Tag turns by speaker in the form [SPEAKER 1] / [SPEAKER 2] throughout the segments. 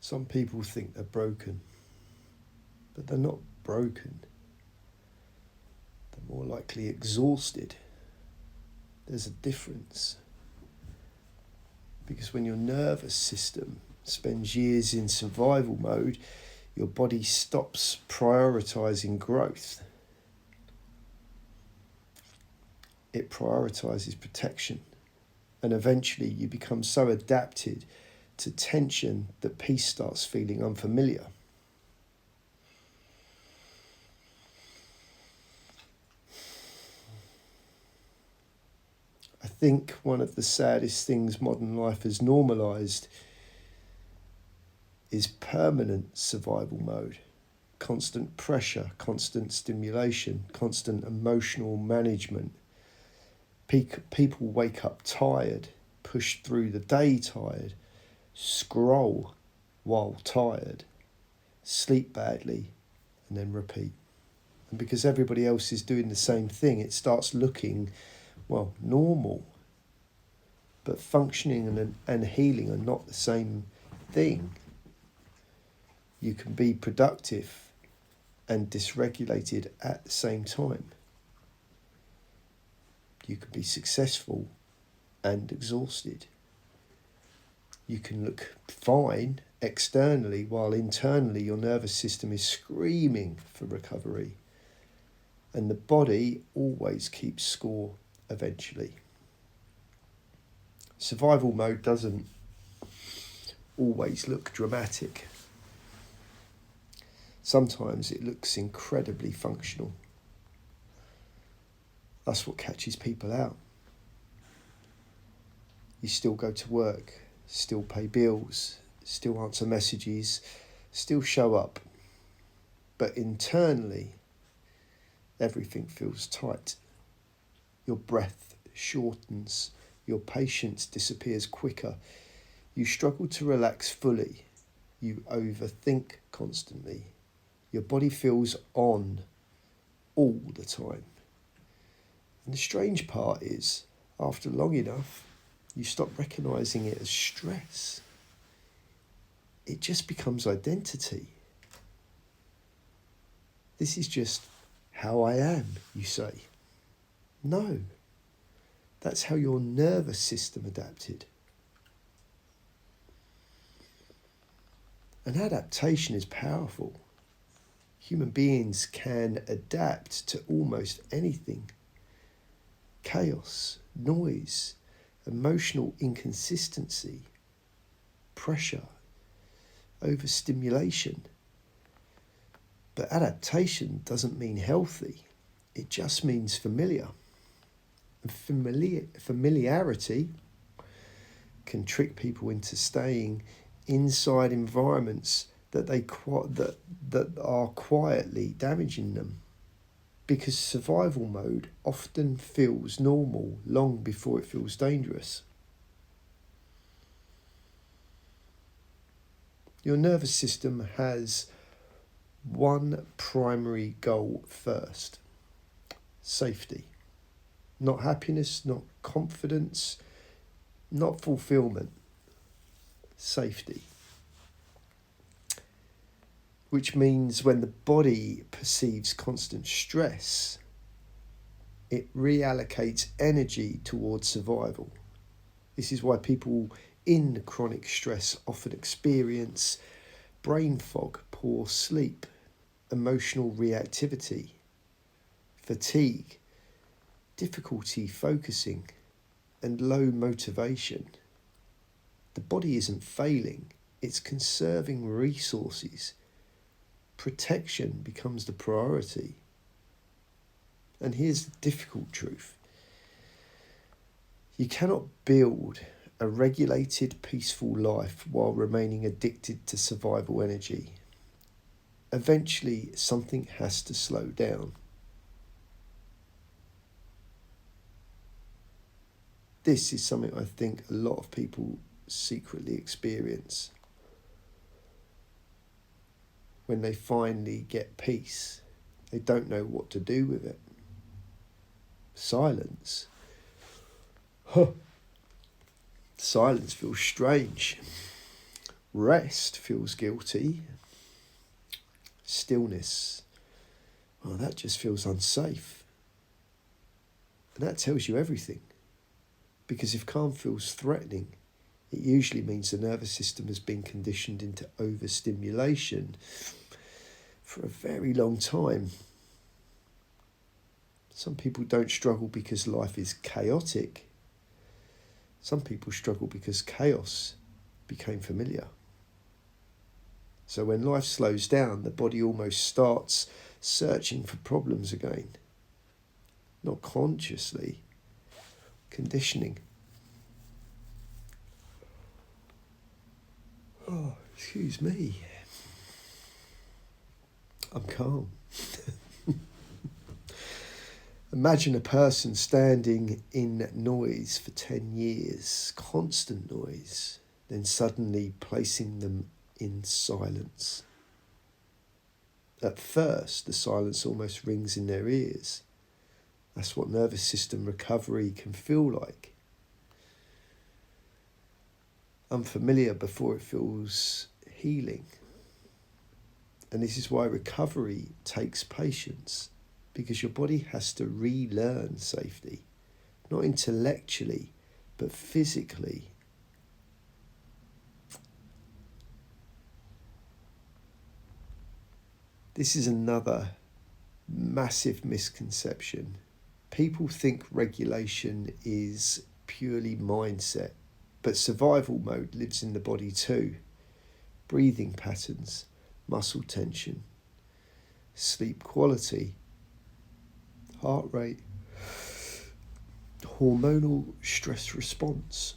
[SPEAKER 1] Some people think they're broken, but they're not broken. They're more likely exhausted. There's a difference. Because when your nervous system spends years in survival mode, your body stops prioritizing growth. It prioritizes protection. And eventually you become so adapted to tension that peace starts feeling unfamiliar. I think one of the saddest things modern life has normalised is permanent survival mode. Constant pressure, constant stimulation, constant emotional management. People wake up tired, push through the day tired, scroll while tired, sleep badly, and then repeat. And because everybody else is doing the same thing, it starts looking, normal. But functioning and healing are not the same thing. You can be productive and dysregulated at the same time. You can be successful and exhausted. You can look fine externally while internally your nervous system is screaming for recovery. And the body always keeps score eventually. Survival mode doesn't always look dramatic. Sometimes it looks incredibly functional. That's what catches people out. You still go to work, still pay bills, still answer messages, still show up. But internally, everything feels tight. Your breath shortens, your patience disappears quicker. You struggle to relax fully. You overthink constantly. Your body feels on all the time. And the strange part is, after long enough, you stop recognising it as stress. It just becomes identity. This is just how I am, you say. No, that's how your nervous system adapted. And adaptation is powerful. Human beings can adapt to almost anything. Chaos, noise, emotional inconsistency, pressure, overstimulation. But adaptation doesn't mean healthy. It just means familiar. And familiarity can trick people into staying inside environments that are quietly damaging them. Because survival mode often feels normal long before it feels dangerous. Your nervous system has one primary goal first: safety. Not happiness, not confidence, not fulfillment. Safety. Which means when the body perceives constant stress, it reallocates energy towards survival. This is why people in chronic stress often experience brain fog, poor sleep, emotional reactivity, fatigue, difficulty focusing, and low motivation. The body isn't failing, it's conserving resources. Protection becomes the priority. And here's the difficult truth. You cannot build a regulated, peaceful life while remaining addicted to survival energy. Eventually, something has to slow down. This is something I think a lot of people secretly experience. When they finally get peace, they don't know what to do with it. Silence. Silence feels strange. Rest feels guilty. Stillness, well, that just feels unsafe. And that tells you everything. Because if calm feels threatening, it usually means the nervous system has been conditioned into overstimulation for a very long time. Some people don't struggle because life is chaotic. Some people struggle because chaos became familiar. So when life slows down, the body almost starts searching for problems again. Not consciously. Conditioning. Oh, excuse me. I'm calm. Imagine a person standing in noise for 10 years, constant noise, then suddenly placing them in silence. At first, the silence almost rings in their ears. That's what nervous system recovery can feel like. Unfamiliar before it feels healing. And this is why recovery takes patience, because your body has to relearn safety, not intellectually, but physically. This is another massive misconception. People think regulation is purely mindset, but survival mode lives in the body too. Breathing patterns, muscle tension, sleep quality, heart rate, hormonal stress response.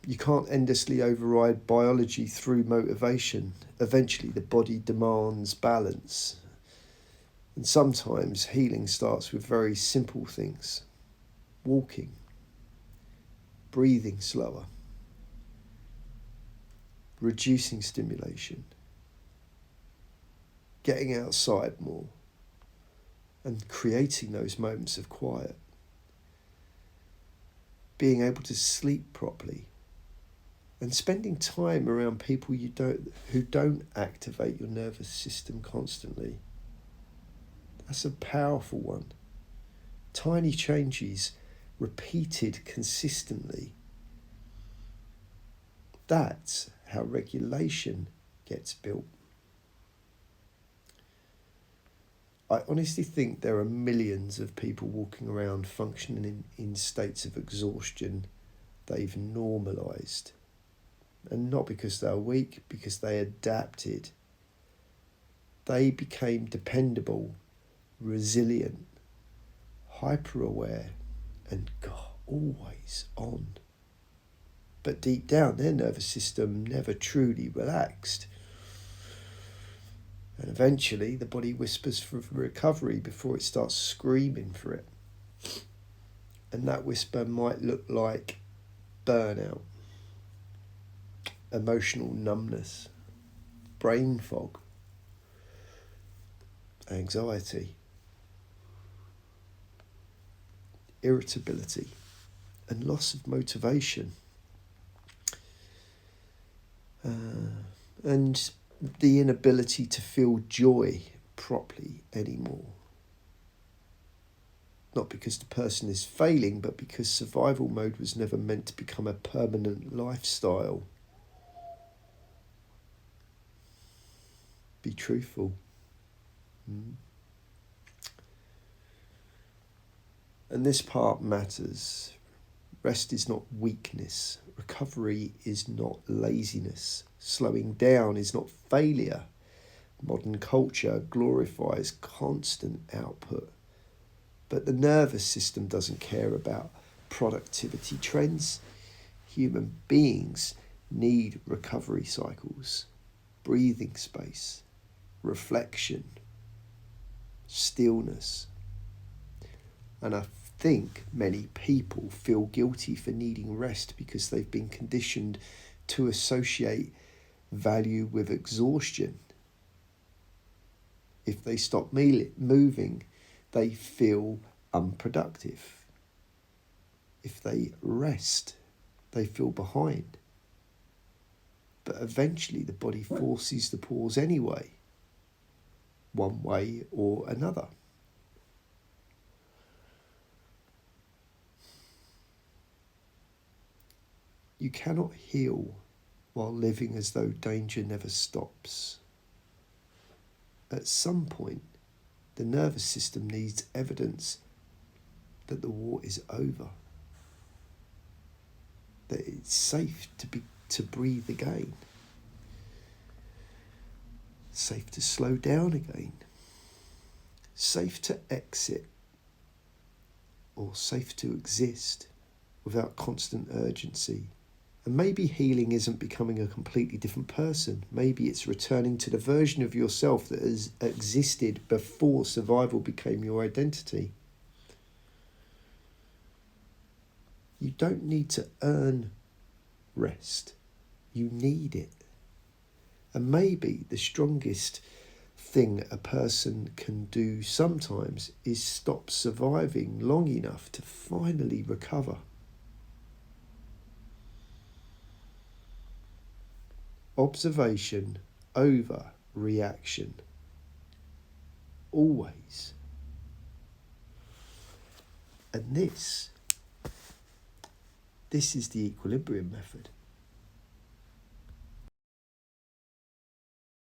[SPEAKER 1] You can't endlessly override biology through motivation. Eventually the body demands balance. And sometimes healing starts with very simple things. Walking, breathing slower, reducing stimulation, getting outside more, and creating those moments of quiet. Being able to sleep properly, and spending time around people who don't activate your nervous system constantly. That's a powerful one. Tiny changes repeated consistently. That's how regulation gets built. I honestly think there are millions of people walking around functioning in states of exhaustion they've normalised. And not because they're weak, because they adapted. They became dependable, resilient, hyper-aware, and always on. But deep down, their nervous system never truly relaxed. And eventually, the body whispers for recovery before it starts screaming for it. And that whisper might look like burnout, emotional numbness, brain fog, anxiety, irritability, and loss of motivation. And the inability to feel joy properly anymore. Not because the person is failing, but because survival mode was never meant to become a permanent lifestyle. Be truthful. And this part matters. Rest is not weakness. Recovery is not laziness. Slowing down is not failure. Modern culture glorifies constant output. But the nervous system doesn't care about productivity trends. Human beings need recovery cycles, breathing space, reflection, stillness. And I think many people feel guilty for needing rest because they've been conditioned to associate value with exhaustion. If they stop moving, they feel unproductive. If they rest, they feel behind. but eventually the body forces the pause anyway, one way or another. You cannot heal while living as though danger never stops. At some point, the nervous system needs evidence that the war is over, that it's safe to breathe again, safe to slow down again, safe to exit, or safe to exist without constant urgency. And maybe healing isn't becoming a completely different person. Maybe it's returning to the version of yourself that has existed before survival became your identity. You don't need to earn rest. You need it. And maybe the strongest thing a person can do sometimes is stop surviving long enough to finally recover. Observation over reaction. Always. And this is the equilibrium method.